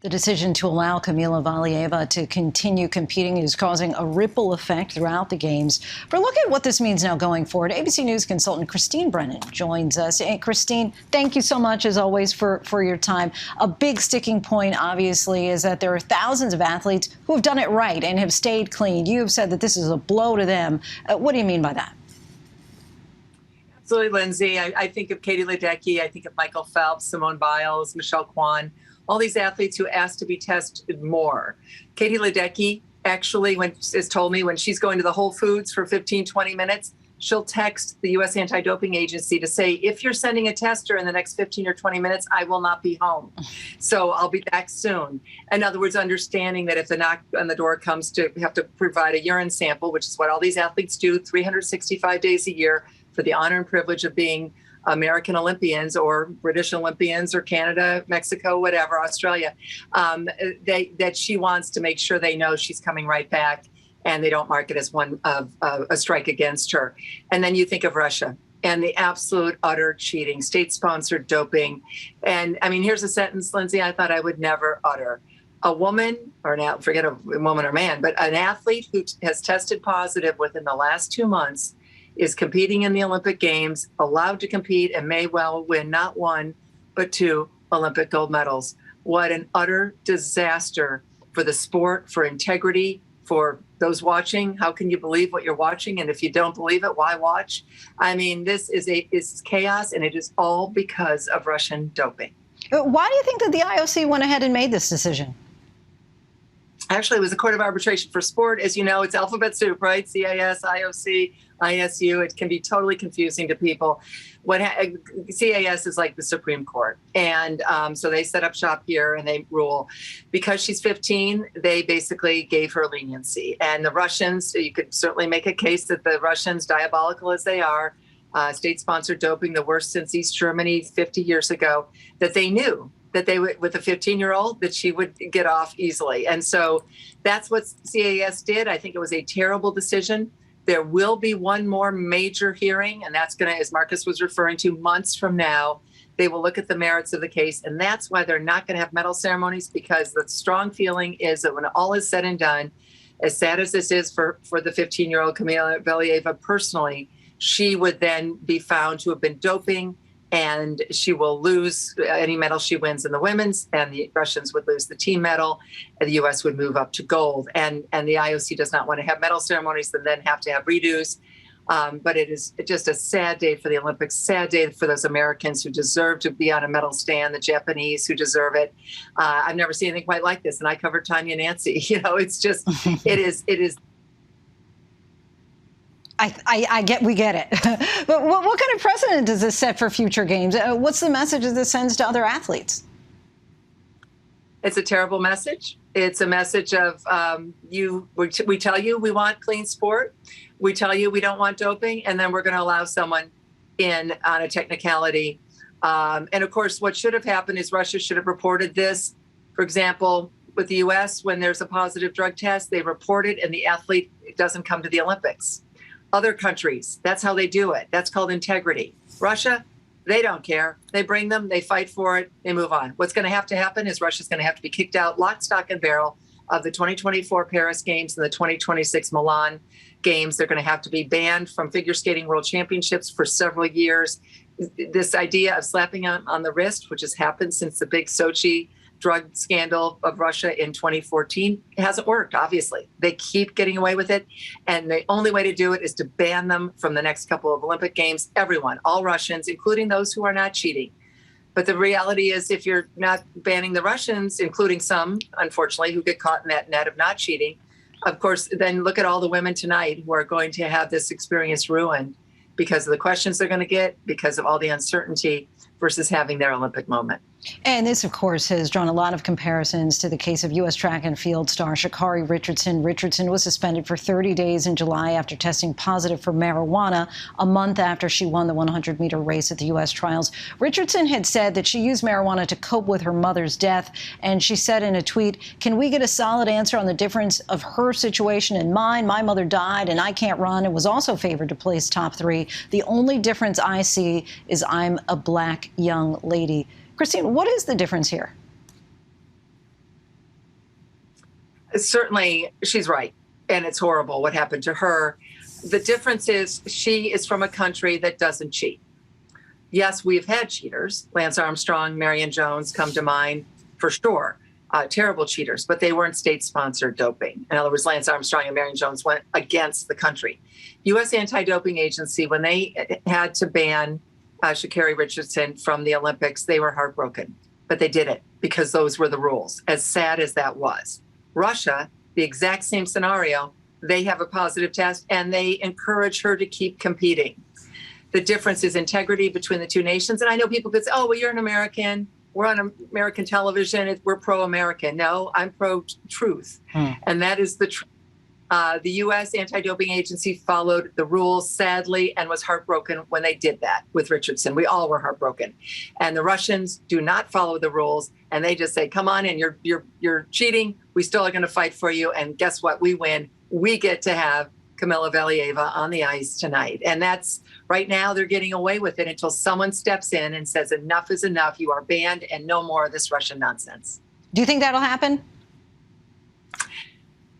The decision to allow Kamila Valieva to continue competing is causing a ripple effect throughout the games. For a look at what this means now going forward, ABC News consultant Christine Brennan joins us. Hey, Christine, thank you so much, as always, for your time. A big sticking point, obviously, is that there are thousands of athletes who have done it right and have stayed clean. You have said that this is a blow to them. What do you mean by that? Absolutely, Lindsay. I think of Katie Ledecky. I think of Michael Phelps, Simone Biles, Michelle Kwan, all these athletes who asked to be tested more. Katie Ledecky actually has told me when she's going to the Whole Foods for 15, 20 minutes, she'll text the U.S. Anti-Doping Agency to say, if you're sending a tester in the next 15 or 20 minutes, I will not be home. So I'll be back soon. In other words, understanding that if the knock on the door comes to have to provide a urine sample, which is what all these athletes do 365 days a year for the honor and privilege of being American Olympians or British Olympians or Canada, Mexico, whatever, Australia, that she wants to make sure they know she's coming right back and they don't mark it as one of a strike against her. And then you think of Russia and the absolute utter cheating, state-sponsored doping. And I mean, here's a sentence, Lindsay, I thought I would never utter. A woman, or now forget a woman or man, but an athlete who has tested positive within the last 2 months is competing in the Olympic Games, allowed to compete, and may well win not one, but 2 Olympic gold medals. What an utter disaster for the sport, for integrity, for those watching. How can you believe what you're watching? And if you don't believe it, why watch? I mean, this is chaos, and it is all because of Russian doping. Why do you think that the IOC went ahead and made this decision? Actually, it was a court of arbitration for sport. As you know, it's alphabet soup, right? CAS, IOC, ISU. It can be totally confusing to people. CAS is like the Supreme Court. And so they set up shop here and they rule. Because she's 15, they basically gave her leniency. And the Russians, you could certainly make a case that the Russians, diabolical as they are, state-sponsored doping, the worst since East Germany 50 years ago, that they knew that they would, with a 15-year-old, that she would get off easily. And so that's what CAS did. I think it was a terrible decision. There will be one more major hearing, and that's going to, as Marcus was referring to, months from now. They will look at the merits of the case, and that's why they're not going to have medal ceremonies, because the strong feeling is that when all is said and done, as sad as this is for the 15-year-old Kamila Valieva personally, she would then be found to have been doping, and she will lose any medal she wins in the women's, and the Russians would lose the team medal, and the U.S. would move up to gold. And the IOC does not want to have medal ceremonies and then have to have redos. But it is just a sad day for the Olympics, sad day for those Americans who deserve to be on a medal stand, the Japanese who deserve it. I've never seen anything quite like this, and I covered Tanya Nancy. You know, it's just, it is. We get it. But what kind of precedent does this set for future games? What's the message that this sends to other athletes? It's a terrible message. It's a message of we tell you we want clean sport. We tell you we don't want doping, and then we're going to allow someone in on a technicality. And of course, what should have happened is Russia should have reported this. For example, with the U.S., when there's a positive drug test, they report it, and the athlete doesn't come to the Olympics. Other countries, that's how they do it. That's called integrity. Russia, they don't care. They bring them, they fight for it, they move on. What's going to happen is Russia's going to have to be kicked out lock, stock, and barrel of the 2024 Paris Games and the 2026 Milan Games. They're going to have to be banned from figure skating world championships for several years. This idea of slapping on the wrist, which has happened since the big Sochi drug scandal of Russia in 2014, hasn't worked, obviously. They keep getting away with it. And the only way to do it is to ban them from the next couple of Olympic Games. Everyone, all Russians, including those who are not cheating. But the reality is, if you're not banning the Russians, including some, unfortunately, who get caught in that net of not cheating, of course, then look at all the women tonight who are going to have this experience ruined because of the questions they're going to get, because of all the uncertainty, versus having their Olympic moment. And this, of course, has drawn a lot of comparisons to the case of U.S. track and field star Sha'Carri Richardson. Richardson was suspended for 30 days in July after testing positive for marijuana a month after she won the 100-meter race at the U.S. trials. Richardson had said that she used marijuana to cope with her mother's death, and she said in a tweet, "Can we get a solid answer on the difference of her situation and mine? My mother died, and I can't run, and was also favored to place top 3. The only difference I see is I'm a black young lady." Christine, what is the difference here? certainly she's right. And it's horrible what happened to her. The difference is she is from a country that doesn't cheat. Yes, we've had cheaters. Lance Armstrong, Marion Jones come to mind for sure. Terrible cheaters, but they weren't state-sponsored doping. In other words, Lance Armstrong and Marion Jones went against the country. U.S. Anti-Doping Agency, when they had to ban Sha'Carri Richardson from the Olympics, they were heartbroken. But they did it because those were the rules, as sad as that was. Russia, the exact same scenario, they have a positive test and they encourage her to keep competing. The difference is integrity between the two nations. And I know people could say, oh, well, you're an American. We're on American television. We're pro-American. No, I'm pro-truth. And that is the truth. The U.S. Anti-Doping Agency followed the rules, sadly, and was heartbroken when they did that with Richardson. We all were heartbroken. And the Russians do not follow the rules, and they just say, come on in, you're cheating. We still are going to fight for you. And guess what? We win. We get to have Kamila Valieva on the ice tonight. And that's right now they're getting away with it until someone steps in and says enough is enough. You are banned and no more of this Russian nonsense. Do you think that'll happen?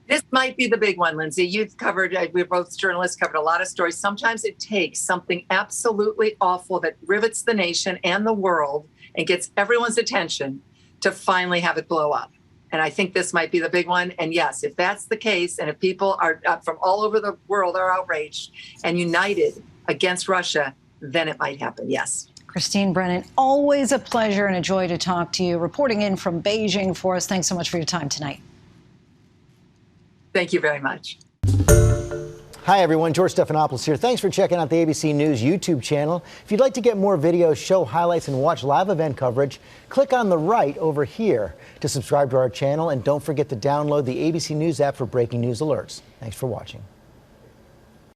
This might be the big one, Lindsay. You've covered, we're both journalists, covered a lot of stories. Sometimes it takes something absolutely awful that rivets the nation and the world and gets everyone's attention to finally have it blow up. And I think this might be the big one. And yes, if that's the case, and if people are from all over the world are outraged and united against Russia, then it might happen, yes. Christine Brennan, always a pleasure and a joy to talk to you. Reporting in from Beijing for us. Thanks so much for your time tonight. Thank you very much. Hi, everyone. George Stephanopoulos here. Thanks for checking out the ABC News YouTube channel. If you'd like to get more videos, show highlights, and watch live event coverage, click on the right over here to subscribe to our channel. And don't forget to download the ABC News app for breaking news alerts. Thanks for watching.